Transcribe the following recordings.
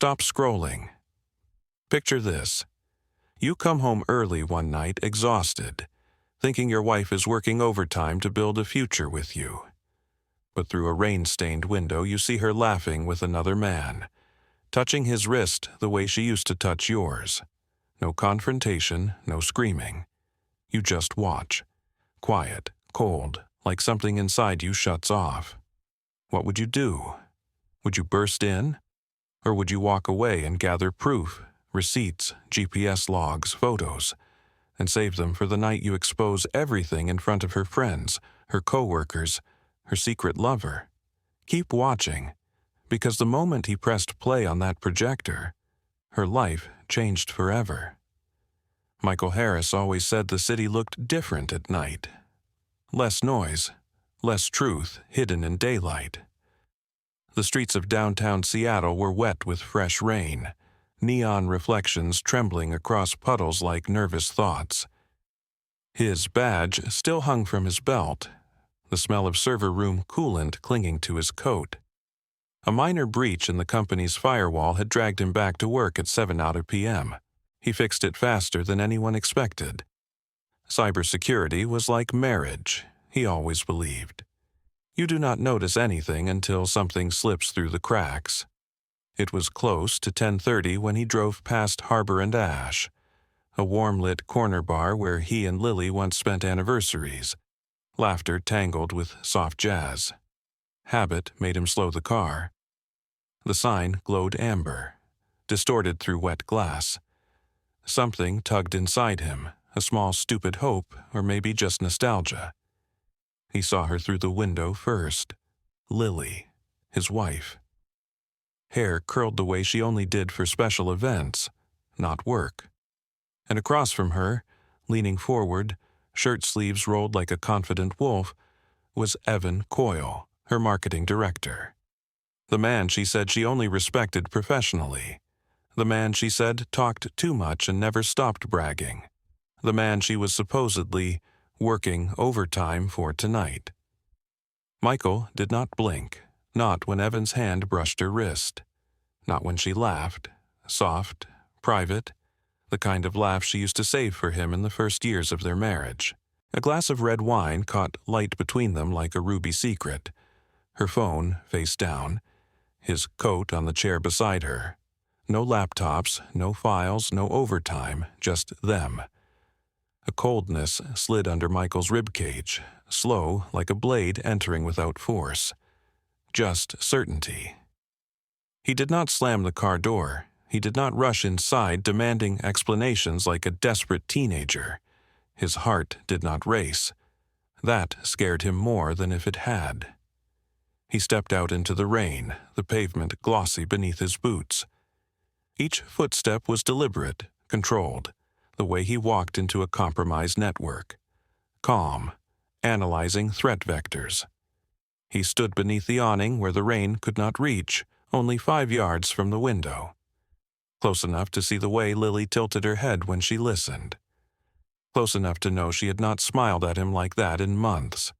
Stop scrolling. Picture this. You come home early one night, exhausted, thinking your wife is working overtime to build a future with you. But through a rain-stained window, you see her laughing with another man, touching his wrist the way she used to touch yours. No confrontation, no screaming. You just watch. Quiet, cold, like something inside you shuts off. What would you do? Would you burst in? Or would you walk away and gather proof, receipts, GPS logs, photos, and save them for the night you expose everything in front of her friends, her coworkers, her secret lover? Keep watching, because the moment he pressed play on that projector, her life changed forever. Michael Harris always said the city looked different at night. Less noise, less truth hidden in daylight. The streets of downtown Seattle were wet with fresh rain, neon reflections trembling across puddles like nervous thoughts. His badge still hung from his belt, the smell of server room coolant clinging to his coat. A minor breach in the company's firewall had dragged him back to work at 7 out of p.m. He fixed it faster than anyone expected. Cybersecurity was like marriage, he always believed. You do not notice anything until something slips through the cracks. It was close to 10:30 when he drove past Harbor and Ash, a warm-lit corner bar where he and Lily once spent anniversaries, laughter tangled with soft jazz. Habit made him slow the car. The sign glowed amber, distorted through wet glass. Something tugged inside him, a small stupid hope, or maybe just nostalgia. He saw her through the window first. Lily, his wife. Hair curled the way she only did for special events, not work. And across from her, leaning forward, shirt sleeves rolled like a confident wolf, was Evan Coyle, her marketing director. The man she said she only respected professionally. The man she said talked too much and never stopped bragging. The man she was supposedly working overtime for tonight. Michael did not blink, not when Evan's hand brushed her wrist. Not when she laughed, soft, private, the kind of laugh she used to save for him in the first years of their marriage. A glass of red wine caught light between them like a ruby secret. Her phone face down, his coat on the chair beside her. No laptops, no files, no overtime, just them. A coldness slid under Michael's ribcage, slow like a blade entering without force. Just certainty. He did not slam the car door. He did not rush inside demanding explanations like a desperate teenager. His heart did not race. That scared him more than if it had. He stepped out into the rain, the pavement glossy beneath his boots. Each footstep was deliberate, controlled, the way he walked into a compromised network. Calm, analyzing threat vectors. He stood beneath the awning where the rain could not reach, only 5 yards from the window. Close enough to see the way Lily tilted her head when she listened. Close enough to know she had not smiled at him like that in months.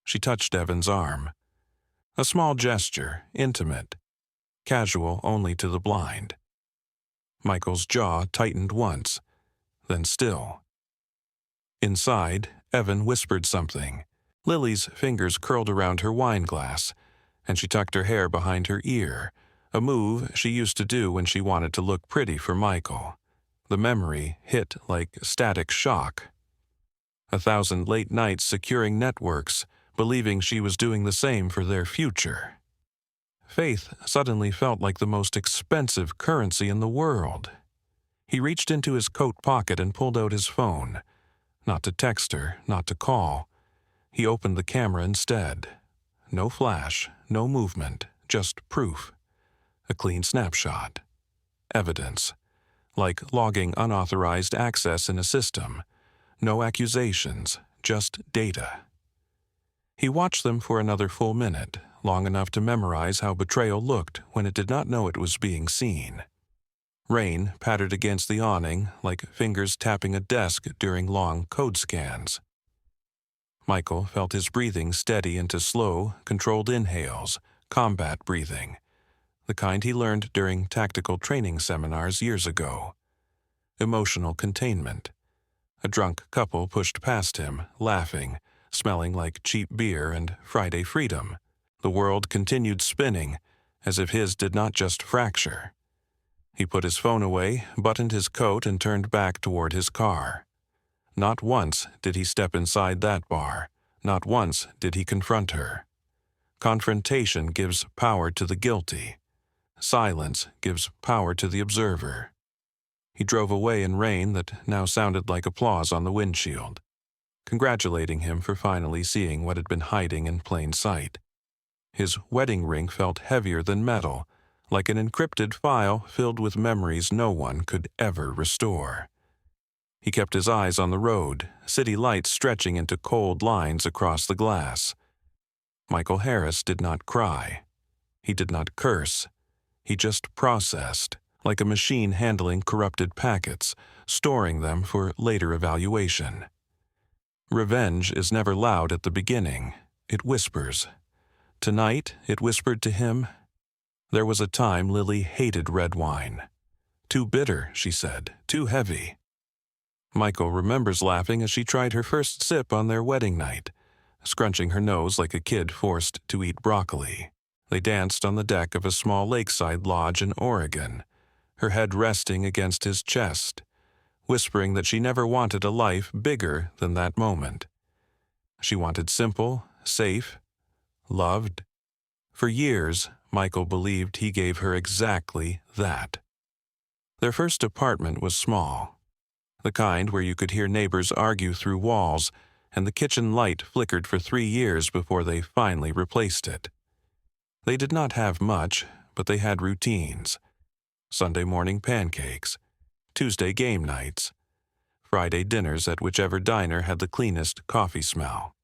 She touched Evan's arm. A small gesture, intimate, casual only to the blind. Michael's jaw tightened once, then still. Inside, Evan whispered something. Lily's fingers curled around her wine glass, and she tucked her hair behind her ear, a move she used to do when she wanted to look pretty for Michael. The memory hit like static shock. 1,000 late nights securing networks, believing she was doing the same for their future. Faith suddenly felt like the most expensive currency in the world. He reached into his coat pocket and pulled out his phone. Not to text her, not to call. He opened the camera instead. No flash, no movement, just proof. A clean snapshot. Evidence. Like logging unauthorized access in a system. No accusations, just data. He watched them for another full minute, long enough to memorize how betrayal looked when it did not know it was being seen. Rain pattered against the awning like fingers tapping a desk during long code scans. Michael felt his breathing steady into slow, controlled inhales, combat breathing. the kind he learned during tactical training seminars years ago. Emotional containment. A drunk couple pushed past him, laughing, smelling like cheap beer and Friday freedom. The world continued spinning, as if his did not just fracture. He put his phone away, buttoned his coat, and turned back toward his car. Not once did he step inside that bar. Not once did he confront her. Confrontation gives power to the guilty. Silence gives power to the observer. He drove away in rain that now sounded like applause on the windshield, congratulating him for finally seeing what had been hiding in plain sight. His wedding ring felt heavier than metal, like an encrypted file filled with memories no one could ever restore. He kept his eyes on the road, city lights stretching into cold lines across the glass. Michael Harris did not cry. He did not curse. He just processed, like a machine handling corrupted packets, storing them for later evaluation. Revenge is never loud at the beginning. It whispers. Tonight, it whispered to him. There was a time Lily hated red wine. Too bitter, she said, too heavy. Michael remembers laughing as she tried her first sip on their wedding night, scrunching her nose like a kid forced to eat broccoli. They danced on the deck of a small lakeside lodge in Oregon, her head resting against his chest, whispering that she never wanted a life bigger than that moment. She wanted simple, safe, loved. For years, Michael believed he gave her exactly that. Their first apartment was small, the kind where you could hear neighbors argue through walls, and the kitchen light flickered for 3 years before they finally replaced it. They did not have much, but they had routines. Sunday morning pancakes, Tuesday game nights, Friday dinners at whichever diner had the cleanest coffee smell.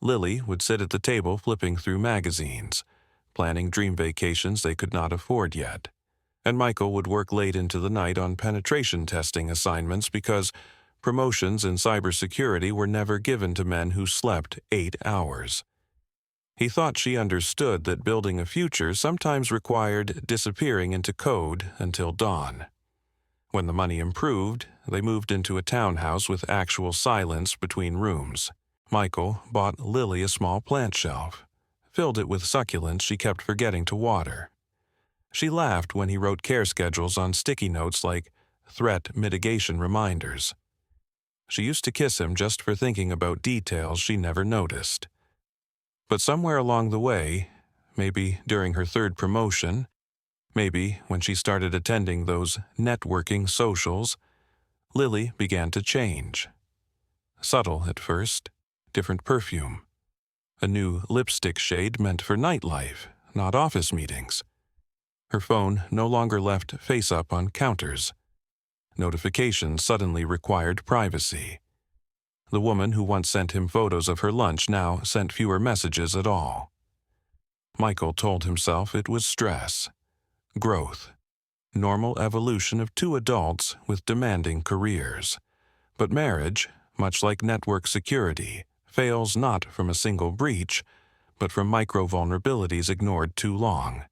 Lily would sit at the table flipping through magazines, planning dream vacations they could not afford yet, and Michael would work late into the night on penetration testing assignments because promotions in cybersecurity were never given to men who slept 8 hours. He thought she understood that building a future sometimes required disappearing into code until dawn. When the money improved, they moved into a townhouse with actual silence between rooms. Michael bought Lily a small plant shelf, filled it with succulents she kept forgetting to water. She laughed when he wrote care schedules on sticky notes like threat mitigation reminders. She used to kiss him just for thinking about details she never noticed. But somewhere along the way, maybe during her 3rd promotion, maybe when she started attending those networking socials, Lily began to change. Subtle at first, different perfume. A new lipstick shade meant for nightlife, not office meetings. Her phone no longer left face up on counters. Notifications suddenly required privacy. The woman who once sent him photos of her lunch now sent fewer messages at all. Michael told himself it was stress, growth, normal evolution of 2 adults with demanding careers. But marriage, much like network security, fails not from a single breach, but from micro-vulnerabilities ignored too long.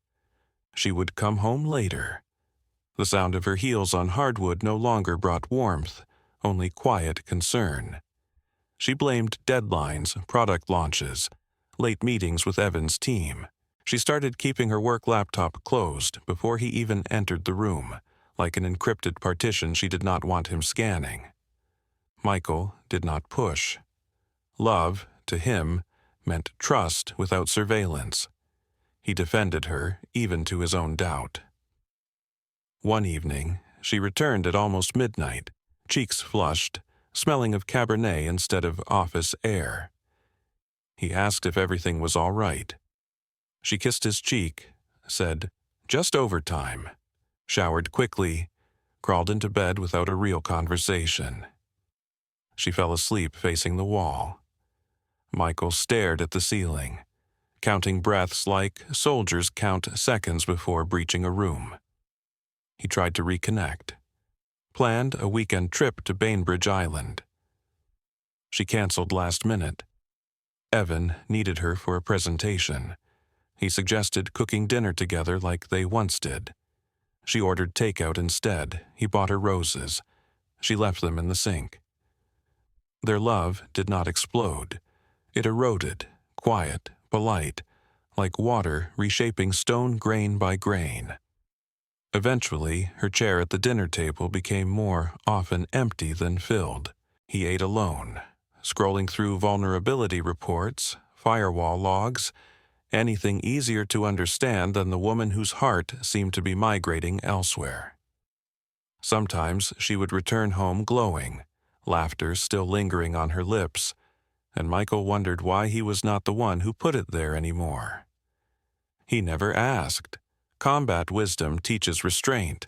She would come home later. The sound of her heels on hardwood no longer brought warmth, only quiet concern. She blamed deadlines, product launches, late meetings with Evan's team. She started keeping her work laptop closed before he even entered the room, like an encrypted partition she did not want him scanning. Michael did not push. Love, to him, meant trust without surveillance. He defended her, even to his own doubt. One evening, she returned at almost midnight, cheeks flushed, smelling of Cabernet instead of office air. He asked if everything was all right. She kissed his cheek, said, "Just overtime," showered quickly, crawled into bed without a real conversation. She fell asleep facing the wall. Michael stared at the ceiling, counting breaths like soldiers count seconds before breaching a room. He tried to reconnect, planned a weekend trip to Bainbridge Island. She canceled last minute. Evan needed her for a presentation. He suggested cooking dinner together like they once did. She ordered takeout instead. He bought her roses. She left them in the sink. Their love did not explode. It eroded, quiet, polite, like water reshaping stone grain by grain. Eventually, her chair at the dinner table became more often empty than filled. He ate alone, scrolling through vulnerability reports, firewall logs, anything easier to understand than the woman whose heart seemed to be migrating elsewhere. Sometimes she would return home glowing, laughter still lingering on her lips, and Michael wondered why he was not the one who put it there anymore. He never asked. Combat wisdom teaches restraint.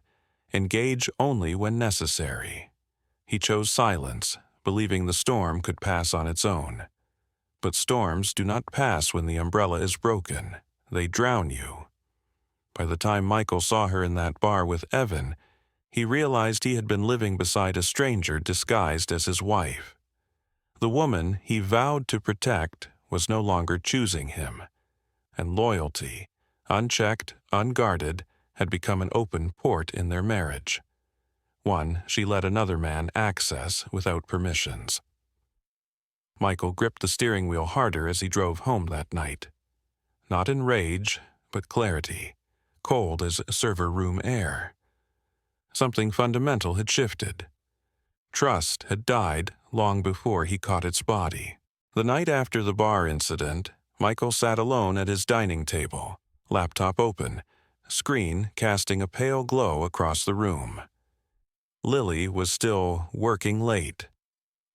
Engage only when necessary. He chose silence, believing the storm could pass on its own. But storms do not pass when the umbrella is broken. They drown you. By the time Michael saw her in that bar with Evan, he realized he had been living beside a stranger disguised as his wife. The woman he vowed to protect was no longer choosing him, and loyalty, unchecked, unguarded, had become an open port in their marriage. One she let another man access without permissions. Michael gripped the steering wheel harder as he drove home that night. Not in rage, but clarity, cold as server room air. Something fundamental had shifted. Trust had died long before he caught its body. The night after the bar incident, Michael sat alone at his dining table, laptop open, screen casting a pale glow across the room. Lily was still working late.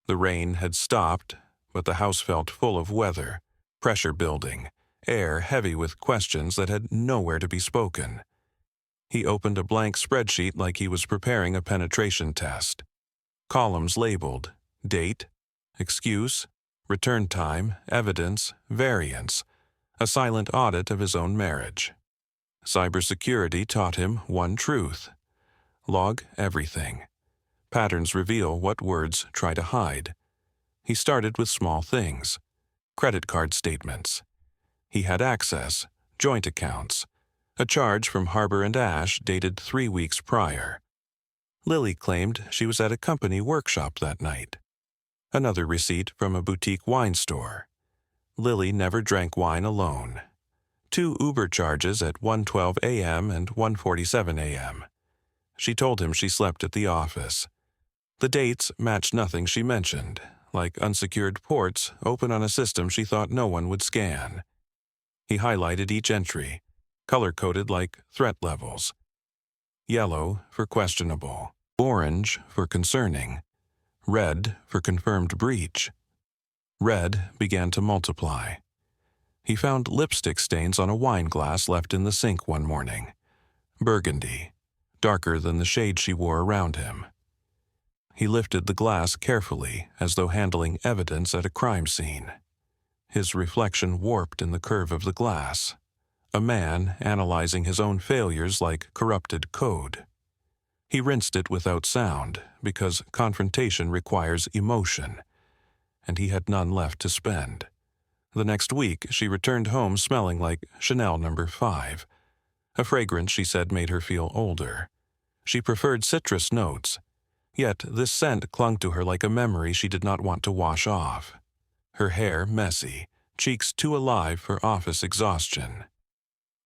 The rain had stopped, but the house felt full of weather, pressure building, air heavy with questions that had nowhere to be spoken. He opened a blank spreadsheet like he was preparing a penetration test. Columns labeled date, excuse, return time, evidence, variance, a silent audit of his own marriage. Cybersecurity taught him one truth. Log everything. Patterns reveal what words try to hide. He started with small things. Credit card statements. He had access, joint accounts, a charge from Harbor and Ash dated 3 weeks prior. Lily claimed she was at a company workshop that night. Another receipt from a boutique wine store. Lily never drank wine alone. 2 Uber charges at 1:12 a.m. and 1:47 a.m. She told him she slept at the office. The dates matched nothing she mentioned, like unsecured ports open on a system she thought no one would scan. He highlighted each entry, color-coded like threat levels. Yellow for questionable, orange for concerning, red for confirmed breach. Red began to multiply. He found lipstick stains on a wine glass left in the sink one morning. Burgundy, darker than the shade she wore around him. He lifted the glass carefully, as though handling evidence at a crime scene. His reflection warped in the curve of the glass. A man analyzing his own failures like corrupted code. He rinsed it without sound, because confrontation requires emotion, and he had none left to spend. The next week, she returned home smelling like Chanel No. 5, a fragrance she said made her feel older. She preferred citrus notes, yet this scent clung to her like a memory she did not want to wash off. Her hair messy, cheeks too alive for office exhaustion.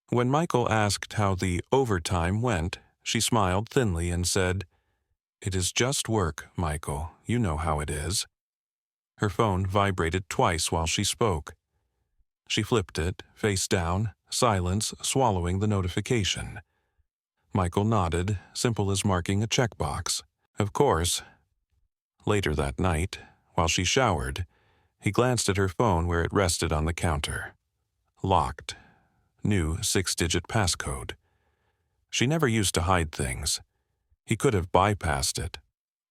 When Michael asked how the overtime went, she smiled thinly and said, "It is just work, Michael. You know how it is." Her phone vibrated twice while she spoke. She flipped it, face down, silence swallowing the notification. Michael nodded, simple as marking a checkbox. Of course. Later that night, while she showered, he glanced at her phone where it rested on the counter. Locked. New 6-digit passcode. She never used to hide things. He could have bypassed it.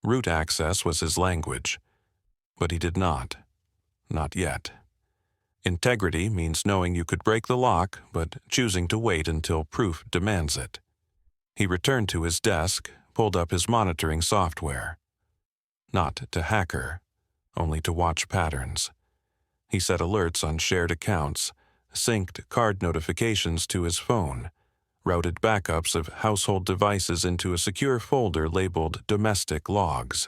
Root access was his language. But he did not. Not yet. Integrity means knowing you could break the lock, but choosing to wait until proof demands it. He returned to his desk, pulled up his monitoring software. Not to hack her, only to watch patterns. He set alerts on shared accounts, synced card notifications to his phone, routed backups of household devices into a secure folder labeled Domestic Logs.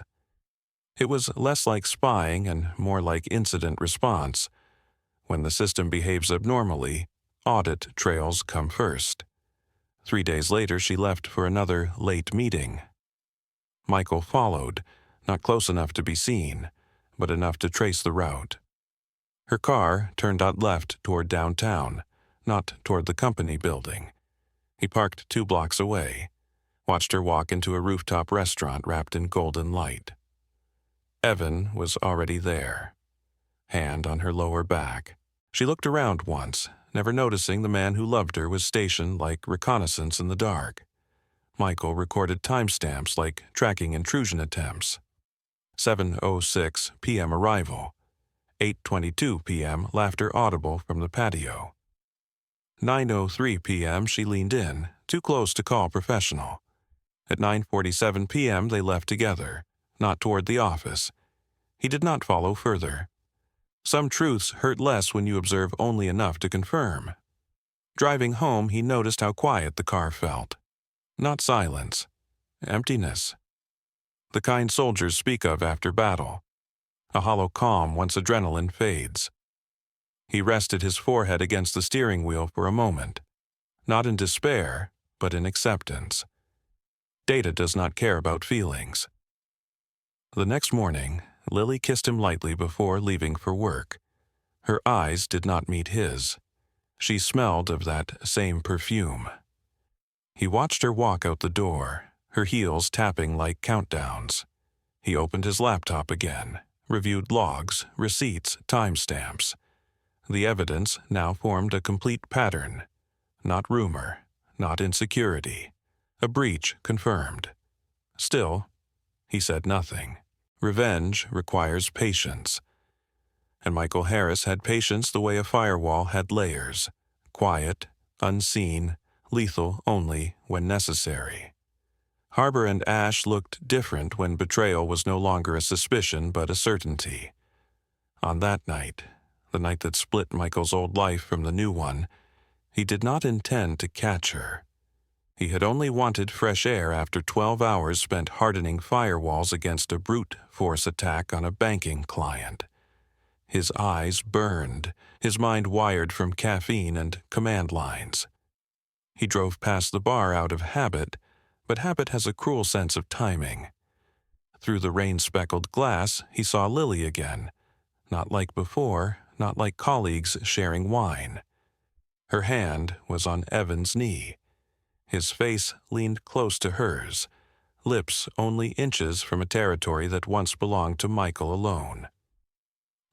It was less like spying and more like incident response. When the system behaves abnormally, audit trails come first. 3 days later, she left for another late meeting. Michael followed, not close enough to be seen, but enough to trace the route. Her car turned out left toward downtown, not toward the company building. He parked 2 blocks away, watched her walk into a rooftop restaurant wrapped in golden light. Evan was already there, hand on her lower back. She looked around once, never noticing the man who loved her was stationed like reconnaissance in the dark. Michael recorded timestamps like tracking intrusion attempts. 7:06 p.m. arrival. 8:22 p.m. laughter audible from the patio. 9:03 p.m. she leaned in, too close to call professional. At 9:47 p.m. they left together, not toward the office. He did not follow further. Some truths hurt less when you observe only enough to confirm. Driving home, he noticed how quiet the car felt. Not silence, emptiness. The kind soldiers speak of after battle. A hollow calm once adrenaline fades. He rested his forehead against the steering wheel for a moment, not in despair, but in acceptance. Data does not care about feelings. The next morning, Lily kissed him lightly before leaving for work. Her eyes did not meet his. She smelled of that same perfume. He watched her walk out the door, her heels tapping like countdowns. He opened his laptop again, reviewed logs, receipts, timestamps. The evidence now formed a complete pattern. Not rumor, not insecurity. A breach confirmed. Still, he said nothing. Revenge requires patience. And Michael Harris had patience the way a firewall had layers. Quiet, unseen, lethal only when necessary. Harbor and Ash looked different when betrayal was no longer a suspicion but a certainty. On that night, the night that split Michael's old life from the new one, he did not intend to catch her. He had only wanted fresh air after 12 hours spent hardening firewalls against a brute force attack on a banking client. His eyes burned, his mind wired from caffeine and command lines. He drove past the bar out of habit, but habit has a cruel sense of timing. Through the rain-speckled glass, he saw Lily again. Not like before, not like colleagues sharing wine. Her hand was on Evan's knee. His face leaned close to hers, lips only inches from a territory that once belonged to Michael alone.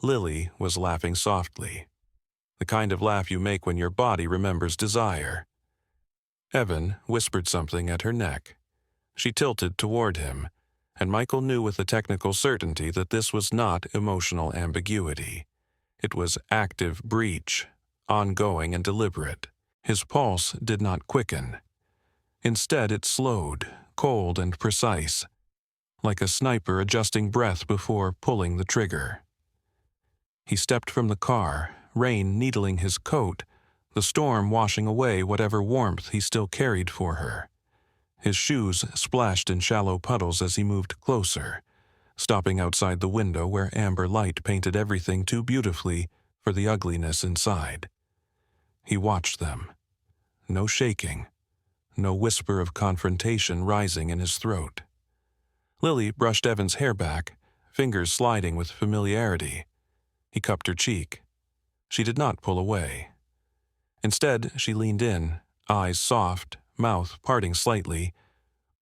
Lily was laughing softly, the kind of laugh you make when your body remembers desire. Evan whispered something at her neck. She tilted toward him, and Michael knew with a technical certainty that this was not emotional ambiguity. It was active breach, ongoing and deliberate. His pulse did not quicken. Instead, it slowed, cold and precise, like a sniper adjusting breath before pulling the trigger. He stepped from the car, rain needling his coat, the storm washing away whatever warmth he still carried for her. His shoes splashed in shallow puddles as he moved closer, stopping outside the window where amber light painted everything too beautifully for the ugliness inside. He watched them. No shaking. No whisper of confrontation rising in his throat. Lily brushed Evan's hair back, fingers sliding with familiarity. He cupped her cheek. She did not pull away. Instead, she leaned in, eyes soft, mouth parting slightly,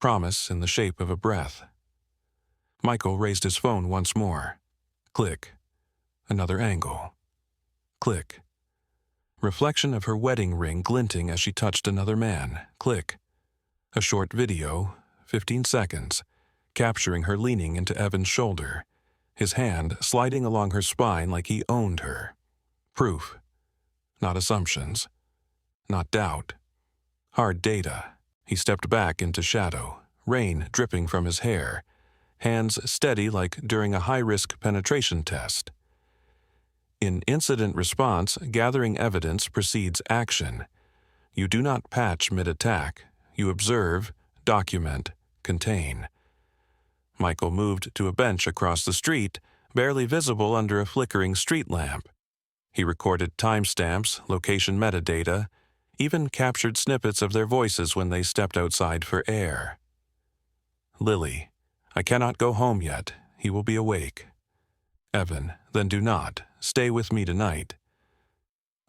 promise in the shape of a breath. Michael raised his phone once more. Click. Another angle. Click. Reflection of her wedding ring glinting as she touched another man. Click. A short video, 15 seconds, capturing her leaning into Evan's shoulder, his hand sliding along her spine like he owned her. Proof. Not assumptions. Not doubt. Hard data. He stepped back into shadow, rain dripping from his hair, hands steady like during a high-risk penetration test. In incident response, gathering evidence precedes action. You do not patch mid-attack. You observe, document, contain. Michael moved to a bench across the street, barely visible under a flickering street lamp. He recorded timestamps, location metadata, even captured snippets of their voices when they stepped outside for air. Lily, I cannot go home yet. He will be awake. Evan, then do not. Stay with me tonight.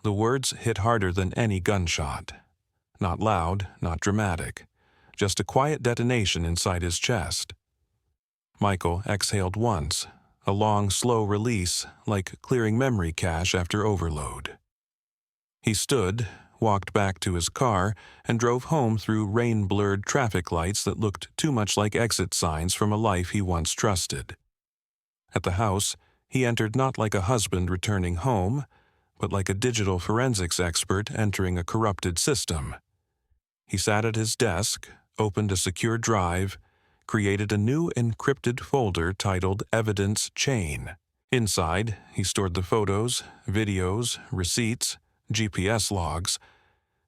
The words hit harder than any gunshot. Not loud, not dramatic. Just a quiet detonation inside his chest. Michael exhaled once, a long, slow release, like clearing memory cache after overload. He stood, walked back to his car, and drove home through rain-blurred traffic lights that looked too much like exit signs from a life he once trusted. At the house, he entered not like a husband returning home, but like a digital forensics expert entering a corrupted system. He sat at his desk, opened a secure drive, created a new encrypted folder titled Evidence Chain. Inside, he stored the photos, videos, receipts, GPS logs.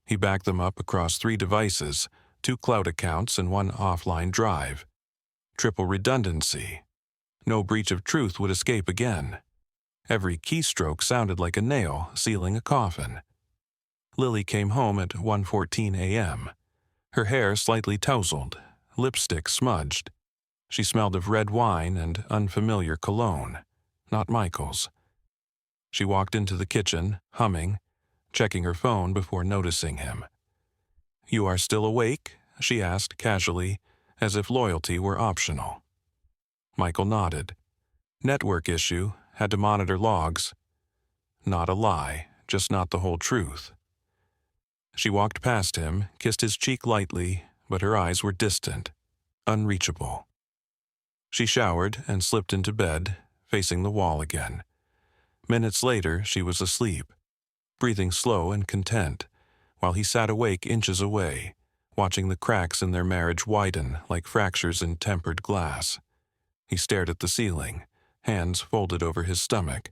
He backed them up across 3 devices, 2 cloud accounts and 1 offline drive. Triple redundancy. No breach of truth would escape again. Every keystroke sounded like a nail sealing a coffin. Lily came home at 1:14 a.m. Her hair slightly tousled, lipstick smudged. She smelled of red wine and unfamiliar cologne, not Michael's. She walked into the kitchen, humming, checking her phone before noticing him. "You are still awake?" she asked casually, as if loyalty were optional. Michael nodded. "Network issue, had to monitor logs." Not a lie, just not the whole truth. She walked past him, kissed his cheek lightly, but her eyes were distant, unreachable. She showered and slipped into bed, facing the wall again. Minutes later, she was asleep, breathing slow and content, while he sat awake inches away, watching the cracks in their marriage widen like fractures in tempered glass. He stared at the ceiling, hands folded over his stomach,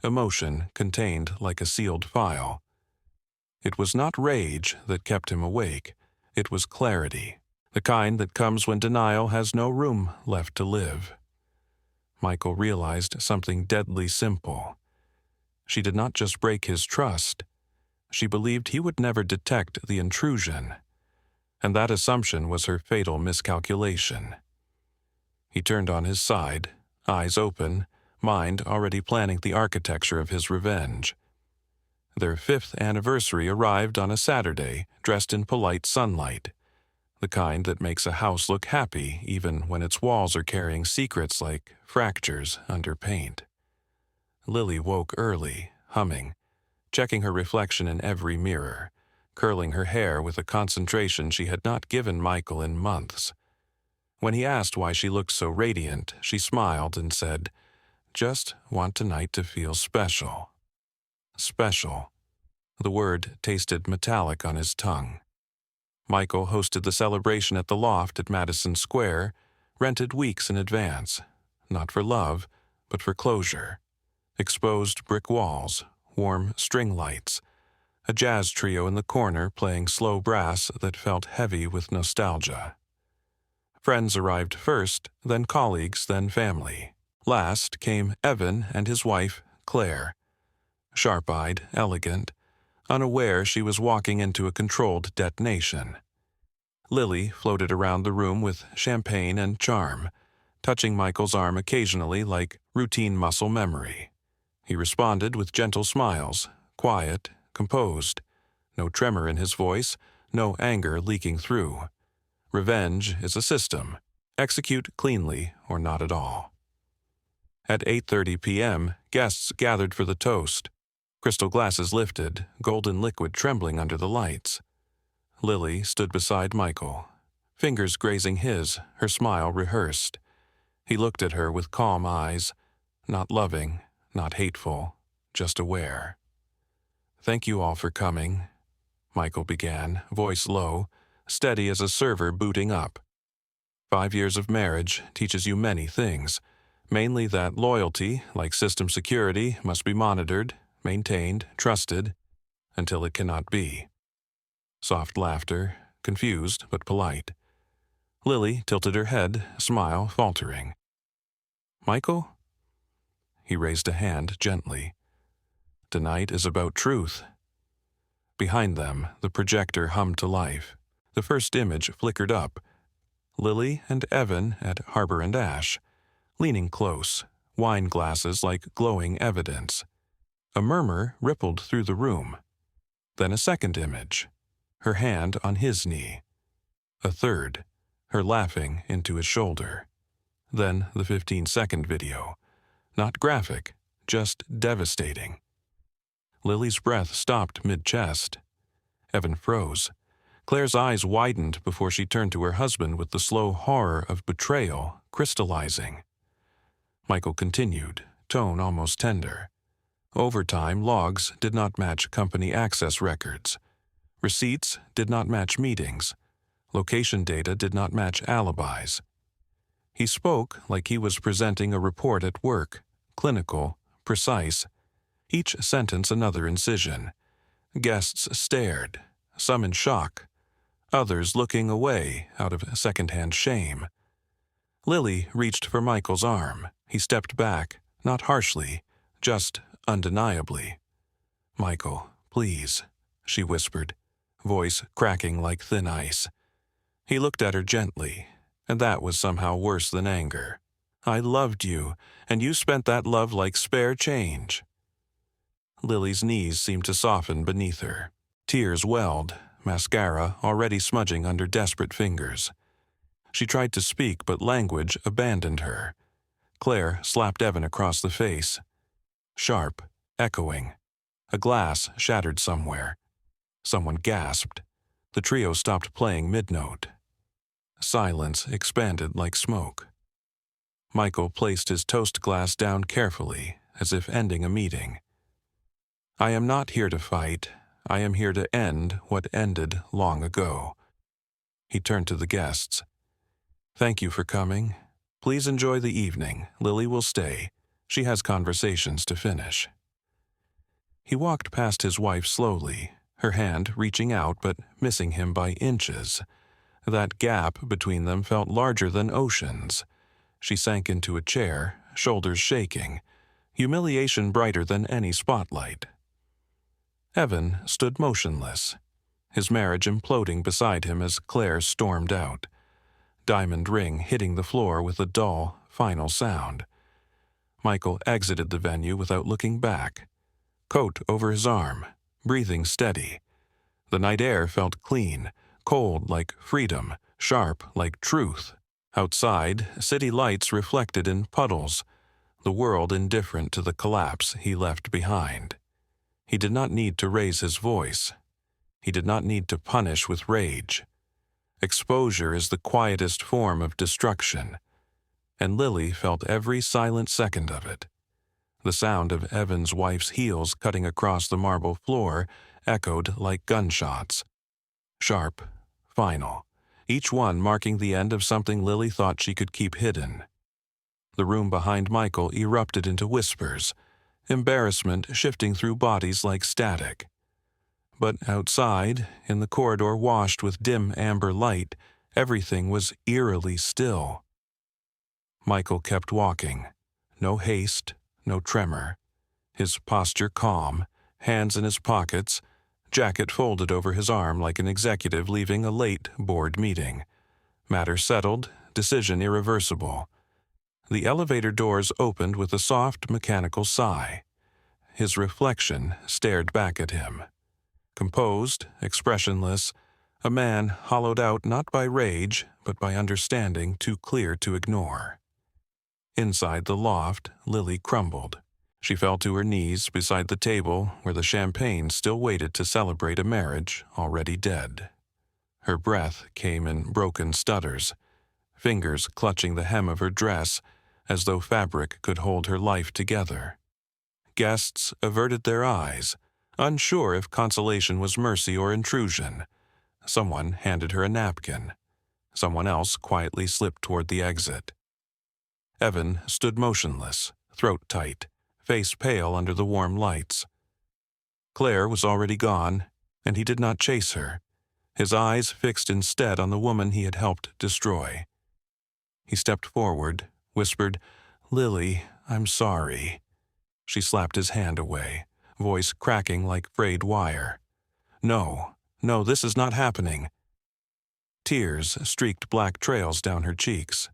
emotion contained like a sealed file. It was not rage that kept him awake. It was clarity, the kind that comes when denial has no room left to live. Michael realized something deadly simple. She did not just break his trust. She believed he would never detect the intrusion, and that assumption was her fatal miscalculation. He turned on his side, eyes open, mind already planning the architecture of his revenge. Their 5th anniversary arrived on a Saturday, dressed in polite sunlight, the kind that makes a house look happy even when its walls are carrying secrets like fractures under paint. Lily woke early, humming, checking her reflection in every mirror, curling her hair with a concentration she had not given Michael in months. When he asked why she looked so radiant, she smiled and said, "Just want tonight to feel special." Special. The word tasted metallic on his tongue. Michael hosted the celebration at the loft at Madison Square, rented weeks in advance, not for love, but for closure. Exposed brick walls, warm string lights, a jazz trio in the corner playing slow brass that felt heavy with nostalgia. Friends arrived first, then colleagues, then family. Last came Evan and his wife, Claire. Sharp-eyed, elegant, unaware she was walking into a controlled detonation. Lily floated around the room with champagne and charm, touching Michael's arm occasionally like routine muscle memory. He responded with gentle smiles, quiet, composed, no tremor in his voice, no anger leaking through. Revenge is a system. Execute cleanly or not at all. At 8:30 p.m., guests gathered for the toast. Crystal glasses lifted, golden liquid trembling under the lights. Lily stood beside Michael, fingers grazing his, her smile rehearsed. He looked at her with calm eyes, not loving, not hateful, just aware. "Thank you all for coming," Michael began, voice low, steady as a server booting up. 5 years of marriage teaches you many things, Mainly that loyalty, like system security, must be monitored, maintained, trusted, until it cannot be. Soft laughter, confused but polite. Lily tilted her head, smile faltering. Michael? He raised a hand gently. Tonight is about truth. Behind them, the projector hummed to life. The first image flickered up. Lily and Evan at Harbor and Ash, leaning close, wine glasses like glowing evidence. A murmur rippled through the room. Then a second image, her hand on his knee. A third, her laughing into his shoulder. Then the 15-second video. Not graphic, just devastating. Lily's breath stopped mid-chest. Evan froze. Claire's eyes widened before she turned to her husband with the slow horror of betrayal crystallizing. Michael continued, tone almost tender. Overtime logs did not match company access records. Receipts did not match meetings. Location data did not match alibis. He spoke like he was presenting a report at work, clinical, precise, each sentence another incision. Guests stared, some in shock, others looking away out of secondhand shame. Lily reached for Michael's arm. He stepped back, not harshly, just undeniably. Michael, please, she whispered, voice cracking like thin ice. He looked at her gently, and that was somehow worse than anger. I loved you, and you spent that love like spare change. Lily's knees seemed to soften beneath her. Tears welled, mascara already smudging under desperate fingers. She tried to speak, but language abandoned her. Claire slapped Evan across the face. Sharp, echoing. A glass shattered somewhere. Someone gasped. The trio stopped playing mid-note. Silence expanded like smoke. Michael placed his toast glass down carefully, as if ending a meeting. I am not here to fight. I am here to end what ended long ago. He turned to the guests. Thank you for coming. Please enjoy the evening. Lily will stay. She has conversations to finish. He walked past his wife slowly, her hand reaching out but missing him by inches. That gap between them felt larger than oceans. She sank into a chair, shoulders shaking, humiliation brighter than any spotlight. Evan stood motionless, his marriage imploding beside him as Claire stormed out. Diamond ring hitting the floor with a dull, final sound. Michael exited the venue without looking back. Coat over his arm, breathing steady. The night air felt clean, cold like freedom, sharp like truth. Outside, city lights reflected in puddles, the world indifferent to the collapse he left behind. He did not need to raise his voice. He did not need to punish with rage. Exposure is the quietest form of destruction, and Lily felt every silent second of it. The sound of Evan's wife's heels cutting across the marble floor echoed like gunshots. Sharp, final, each one marking the end of something Lily thought she could keep hidden. The room behind Michael erupted into whispers, embarrassment shifting through bodies like static. But outside, in the corridor washed with dim amber light, everything was eerily still. Michael kept walking. No haste, no tremor. His posture calm, hands in his pockets, jacket folded over his arm like an executive leaving a late board meeting. Matter settled, decision irreversible. The elevator doors opened with a soft, mechanical sigh. His reflection stared back at him. Composed, expressionless, a man hollowed out not by rage, but by understanding too clear to ignore. Inside the loft, Lily crumbled. She fell to her knees beside the table where the champagne still waited to celebrate a marriage already dead. Her breath came in broken stutters, fingers clutching the hem of her dress as though fabric could hold her life together. Guests averted their eyes, unsure if consolation was mercy or intrusion. Someone handed her a napkin. Someone else quietly slipped toward the exit. Evan stood motionless, throat tight, face pale under the warm lights. Claire was already gone, and he did not chase her, his eyes fixed instead on the woman he had helped destroy. He stepped forward, whispered, "Lily, I'm sorry." She slapped his hand away, voice cracking like frayed wire. No, this is not happening." Tears streaked black trails down her cheeks.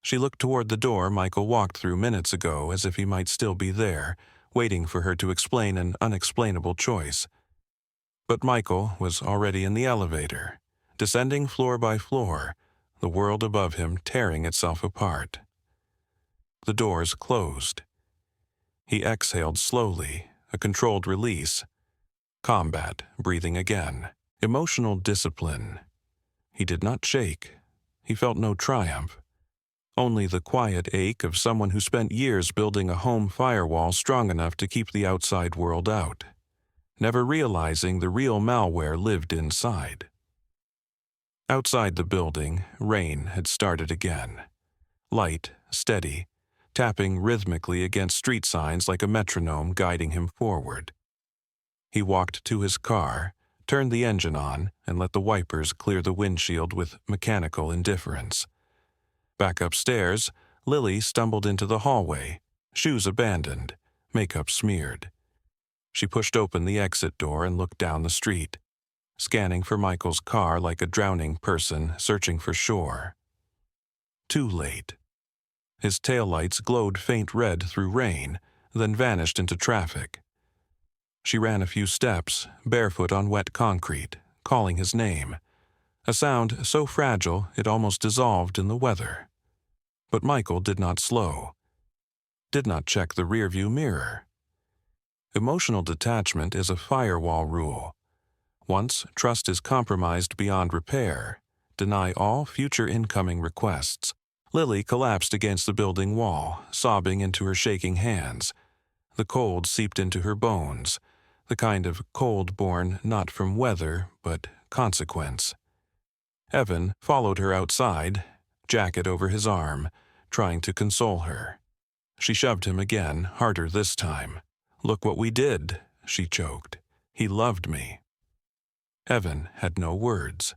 She looked toward the door Michael walked through minutes ago as if he might still be there, waiting for her to explain an unexplainable choice. But Michael was already in the elevator, descending floor by floor, the world above him tearing itself apart. The doors closed. He exhaled slowly, a controlled release. Combat, breathing again. Emotional discipline. He did not shake. He felt no triumph. Only the quiet ache of someone who spent years building a home firewall strong enough to keep the outside world out, never realizing the real malware lived inside. Outside the building, rain had started again. Light, steady, tapping rhythmically against street signs like a metronome guiding him forward. He walked to his car, turned the engine on, and let the wipers clear the windshield with mechanical indifference. Back upstairs, Lily stumbled into the hallway, shoes abandoned, makeup smeared. She pushed open the exit door and looked down the street, scanning for Michael's car like a drowning person searching for shore. Too late. His taillights glowed faint red through rain, then vanished into traffic. She ran a few steps, barefoot on wet concrete, calling his name, a sound so fragile it almost dissolved in the weather. But Michael did not slow, did not check the rearview mirror. Emotional detachment is a firewall rule. Once trust is compromised beyond repair, deny all future incoming requests. Lily collapsed against the building wall, sobbing into her shaking hands. The cold seeped into her bones, the kind of cold born not from weather, but consequence. Evan followed her outside, jacket over his arm, trying to console her. She shoved him again, harder this time. "Look what we did," she choked. "He loved me." Evan had no words.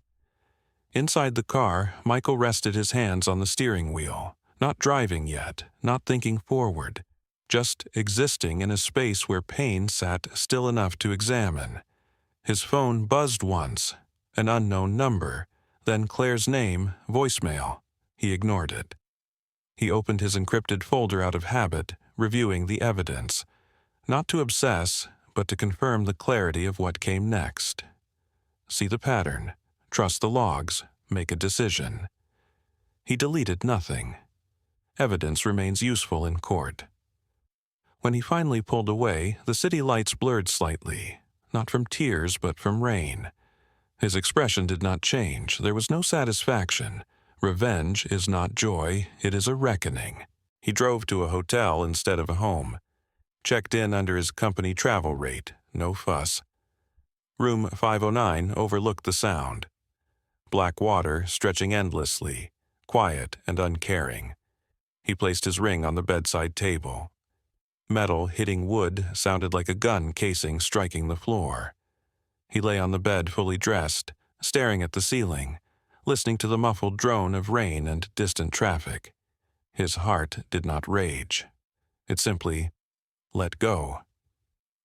Inside the car, Michael rested his hands on the steering wheel, not driving yet, not thinking forward, just existing in a space where pain sat still enough to examine. His phone buzzed once, an unknown number, then Claire's name, voicemail. He ignored it. He opened his encrypted folder out of habit, reviewing the evidence, not to obsess, but to confirm the clarity of what came next. See the pattern, trust the logs, make a decision. He deleted nothing. Evidence remains useful in court. When he finally pulled away, the city lights blurred slightly, not from tears but from rain. His expression did not change. There was no satisfaction. Revenge is not joy, it is a reckoning. He drove to a hotel instead of a home. Checked in under his company travel rate, no fuss. Room 509 overlooked the sound. Black water stretching endlessly, quiet and uncaring. He placed his ring on the bedside table. Metal hitting wood sounded like a gun casing striking the floor. He lay on the bed fully dressed, staring at the ceiling, listening to the muffled drone of rain and distant traffic. His heart did not rage. It simply let go.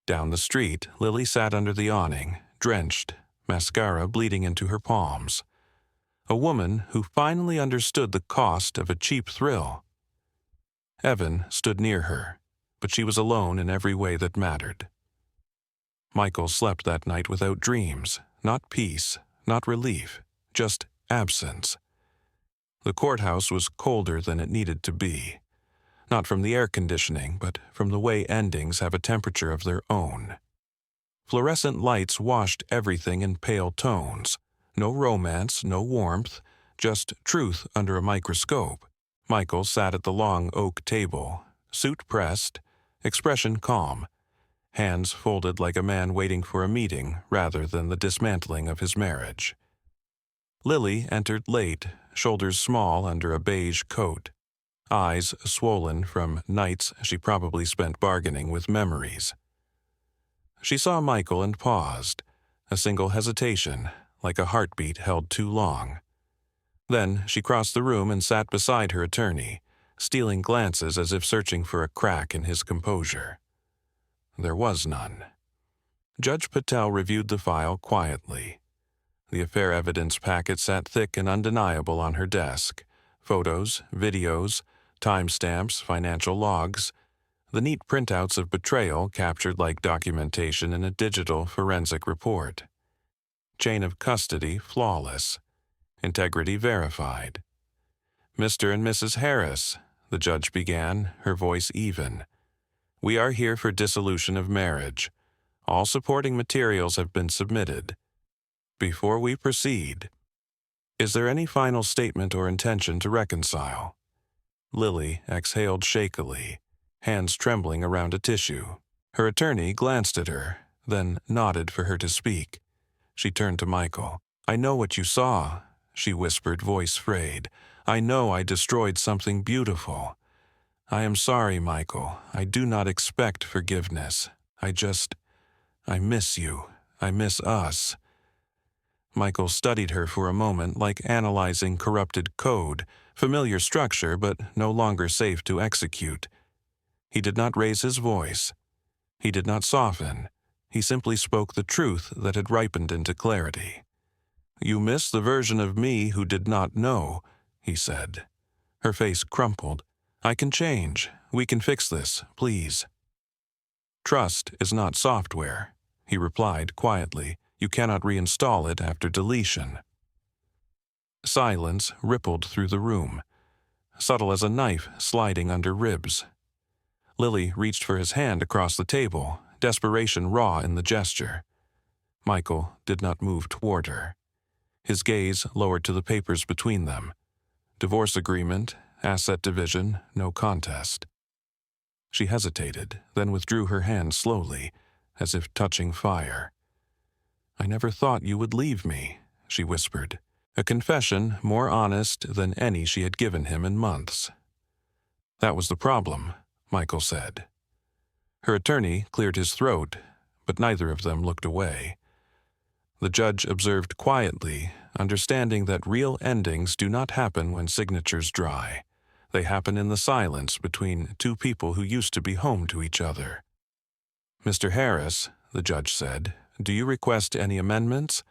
Down the street, Lily sat under the awning, drenched, mascara bleeding into her palms. A woman who finally understood the cost of a cheap thrill. Evan stood near her, but she was alone in every way that mattered. Michael slept that night without dreams, not peace, not relief, just absence. The courthouse was colder than it needed to be, not from the air conditioning, but from the way endings have a temperature of their own. Fluorescent lights washed everything in pale tones. No romance, no warmth, just truth under a microscope. Michael sat at the long oak table, suit pressed, expression calm, hands folded like a man waiting for a meeting rather than the dismantling of his marriage. Lily entered late, shoulders small under a beige coat. eyes swollen from nights she probably spent bargaining with memories. She saw Michael and paused, a single hesitation, like a heartbeat held too long. Then she crossed the room and sat beside her attorney, stealing glances as if searching for a crack in his composure. There was none. Judge Patel reviewed the file quietly. The affair evidence packet sat thick and undeniable on her desk. Photos, videos, timestamps, financial logs, the neat printouts of betrayal captured like documentation in a digital forensic report. Chain of custody flawless. Integrity verified. "Mr. and Mrs. Harris," the judge began, her voice even. "We are here for dissolution of marriage. All supporting materials have been submitted. Before we proceed, is there any final statement or intention to reconcile?" Lily exhaled shakily, hands trembling around a tissue. Her attorney glanced at her, then nodded for her to speak. She turned to Michael. "I know what you saw," she whispered, voice frayed. "I know I destroyed something beautiful. I am sorry, Michael. I do not expect forgiveness. I miss you. I miss us." Michael studied her for a moment like analyzing corrupted code, familiar structure but no longer safe to execute. He did not raise his voice. He did not soften. He simply spoke the truth that had ripened into clarity. "You miss the version of me who did not know," he said. Her face crumpled. "I can change. We can fix this, please." "Trust is not software," he replied quietly. "You cannot reinstall it after deletion." Silence rippled through the room, subtle as a knife sliding under ribs. Lily reached for his hand across the table, desperation raw in the gesture. Michael did not move toward her. His gaze lowered to the papers between them. Divorce agreement, asset division, no contest. She hesitated, then withdrew her hand slowly, as if touching fire. "I never thought you would leave me," she whispered, a confession more honest than any she had given him in months. "That was the problem," Michael said. Her attorney cleared his throat, but neither of them looked away. The judge observed quietly, understanding that real endings do not happen when signatures dry. They happen in the silence between two people who used to be home to each other. "Mr. Harris," the judge said, "do you request any amendments?"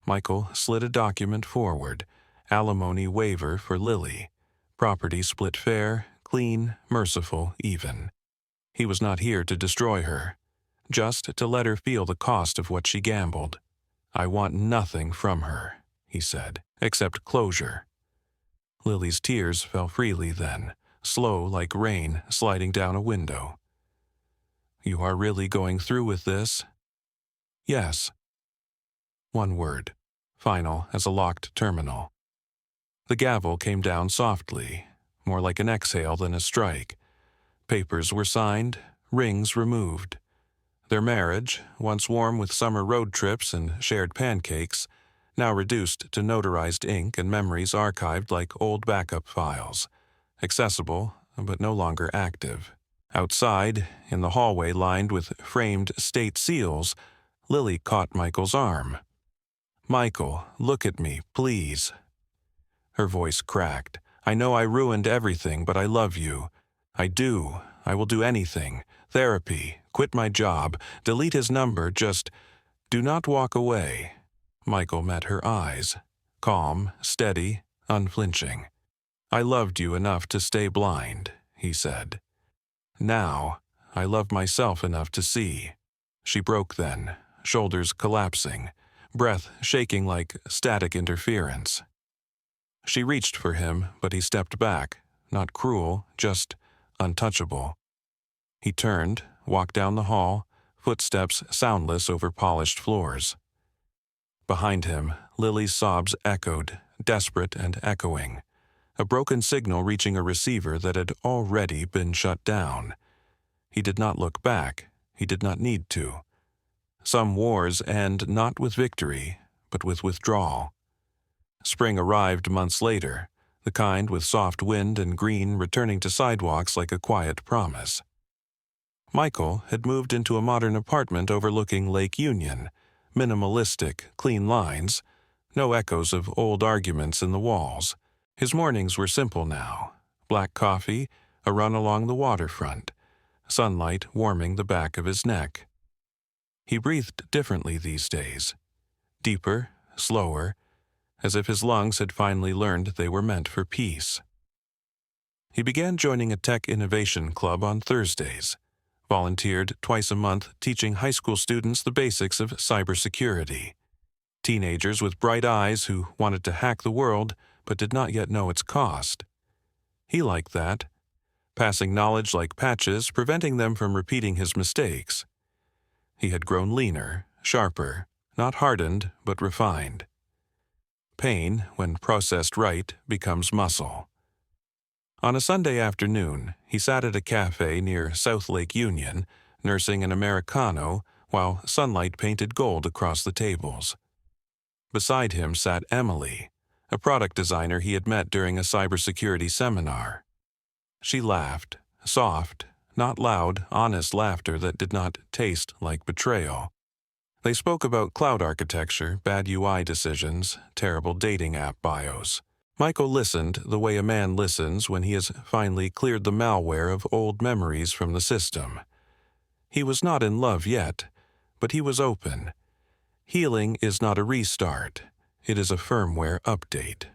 Michael slid a document forward, alimony waiver for Lily, property split fair, clean, merciful, even. He was not here to destroy her, just to let her feel the cost of what she gambled. "I want nothing from her," he said, "except closure." Lily's tears fell freely then, slow like rain sliding down a window. "You are really going through with this?" "Yes." One word, final as a locked terminal. The gavel came down softly, more like an exhale than a strike. Papers were signed, rings removed. Their marriage, once warm with summer road trips and shared pancakes, now reduced to notarized ink and memories archived like old backup files, accessible but no longer active. Outside, in the hallway lined with framed state seals, Lily caught Michael's arm. "Michael, look at me, please." Her voice cracked. "I know I ruined everything, but I love you. I do. I will do anything. Therapy, quit my job, delete his number, just do not walk away." Michael met her eyes, calm, steady, unflinching. "I loved you enough to stay blind," he said. "Now, I love myself enough to see." She broke then, shoulders collapsing, breath shaking like static interference. She reached for him, but he stepped back, not cruel, just untouchable. He turned, walked down the hall, footsteps soundless over polished floors. Behind him, Lily's sobs echoed, desperate and echoing, a broken signal reaching a receiver that had already been shut down. He did not look back. He did not need to. Some wars end not with victory, but with withdrawal. Spring arrived months later, the kind with soft wind and green returning to sidewalks like a quiet promise. Michael had moved into a modern apartment overlooking Lake Union, minimalistic, clean lines, no echoes of old arguments in the walls. His mornings were simple now: black coffee, a run along the waterfront, sunlight warming the back of his neck. He breathed differently these days, deeper, slower, as if his lungs had finally learned they were meant for peace. He began joining a tech innovation club on Thursdays, volunteered twice a month teaching high school students the basics of cybersecurity. Teenagers with bright eyes who wanted to hack the world but did not yet know its cost. He liked that, passing knowledge like patches, preventing them from repeating his mistakes. He had grown leaner, sharper, not hardened but refined. Pain, when processed right, becomes muscle. On a Sunday afternoon, he sat at a cafe near South Lake Union, nursing an Americano while sunlight painted gold across the tables. Beside him sat Emily, a product designer he had met during a cybersecurity seminar. She laughed, soft, not loud, honest laughter that did not taste like betrayal. They spoke about cloud architecture, bad UI decisions, terrible dating app bios. Michael listened the way a man listens when he has finally cleared the malware of old memories from the system. He was not in love yet, but he was open. Healing is not a restart. It is a firmware update.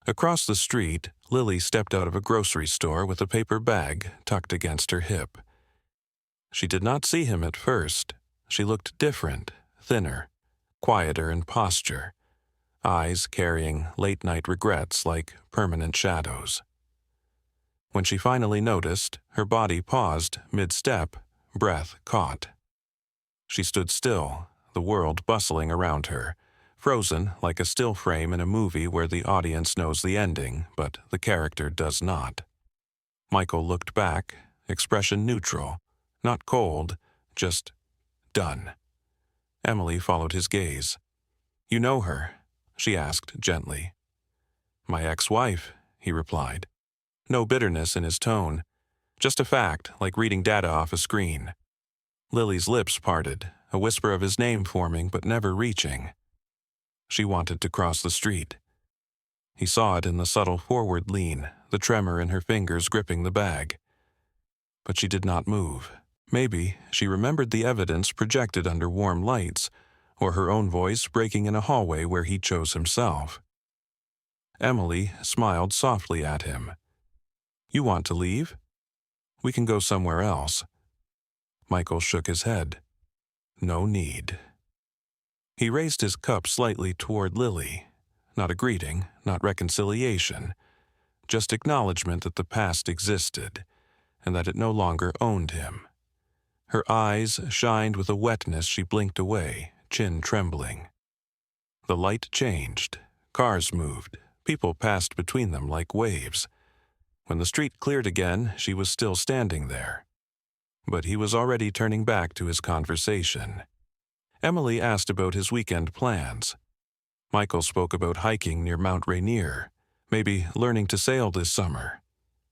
Across the street, Lily stepped out of a grocery store with a paper bag tucked against her hip. She did not see him at first. She looked different, thinner, quieter in posture, eyes carrying late-night regrets like permanent shadows. When she finally noticed, her body paused mid-step, breath caught. She stood still, the world bustling around her, frozen like a still frame in a movie where the audience knows the ending, but the character does not. Michael looked back, expression neutral, not cold, just done. Emily followed his gaze. "You know her?" she asked gently. "My ex-wife," he replied. No bitterness in his tone, just a fact like reading data off a screen. Lily's lips parted, a whisper of his name forming but never reaching. She wanted to cross the street. He saw it in the subtle forward lean, the tremor in her fingers gripping the bag. But she did not move. Maybe she remembered the evidence projected under warm lights, or her own voice breaking in a hallway where he chose himself. Emily smiled softly at him. "You want to leave? We can go somewhere else." Michael shook his head. "No need." He raised his cup slightly toward Lily. Not a greeting, not reconciliation, just acknowledgement that the past existed, and that it no longer owned him. Her eyes shined with a wetness she blinked away, chin trembling. The light changed. Cars moved. People passed between them like waves. When the street cleared again, she was still standing there. But he was already turning back to his conversation. Emily asked about his weekend plans. Michael spoke about hiking near Mount Rainier, maybe learning to sail this summer.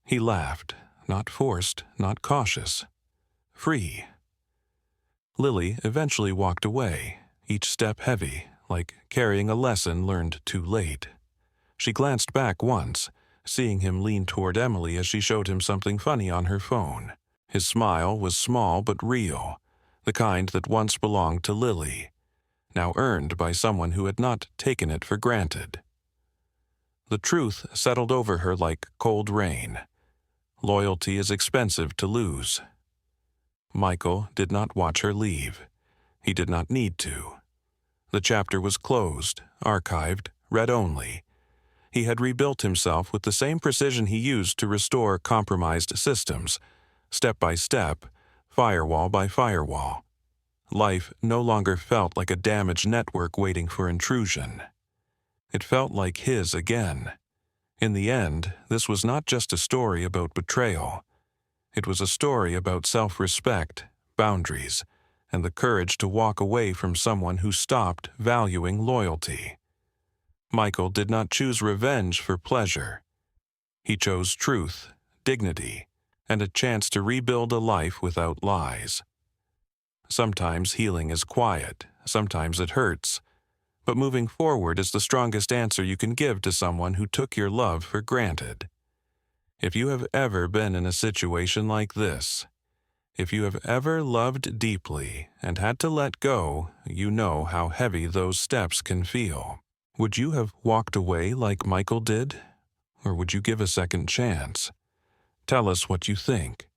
He laughed, not forced, not cautious. Free. Lily eventually walked away, each step heavy, like carrying a lesson learned too late. She glanced back once, seeing him lean toward Emily as she showed him something funny on her phone. His smile was small but real, the kind that once belonged to Lily, now earned by someone who had not taken it for granted. The truth settled over her like cold rain. Loyalty is expensive to lose. Michael did not watch her leave. He did not need to. The chapter was closed, archived, read only. He had rebuilt himself with the same precision he used to restore compromised systems, step by step, firewall by firewall. Life no longer felt like a damaged network waiting for intrusion. It felt like his again. In the end, this was not just a story about betrayal. It was a story about self-respect, boundaries, and the courage to walk away from someone who stopped valuing loyalty. Michael did not choose revenge for pleasure. He chose truth, dignity, and a chance to rebuild a life without lies. Sometimes healing is quiet, sometimes it hurts, but moving forward is the strongest answer you can give to someone who took your love for granted. If you have ever been in a situation like this, if you have ever loved deeply and had to let go, you know how heavy those steps can feel. Would you have walked away like Michael did? Or would you give a second chance? Tell us what you think.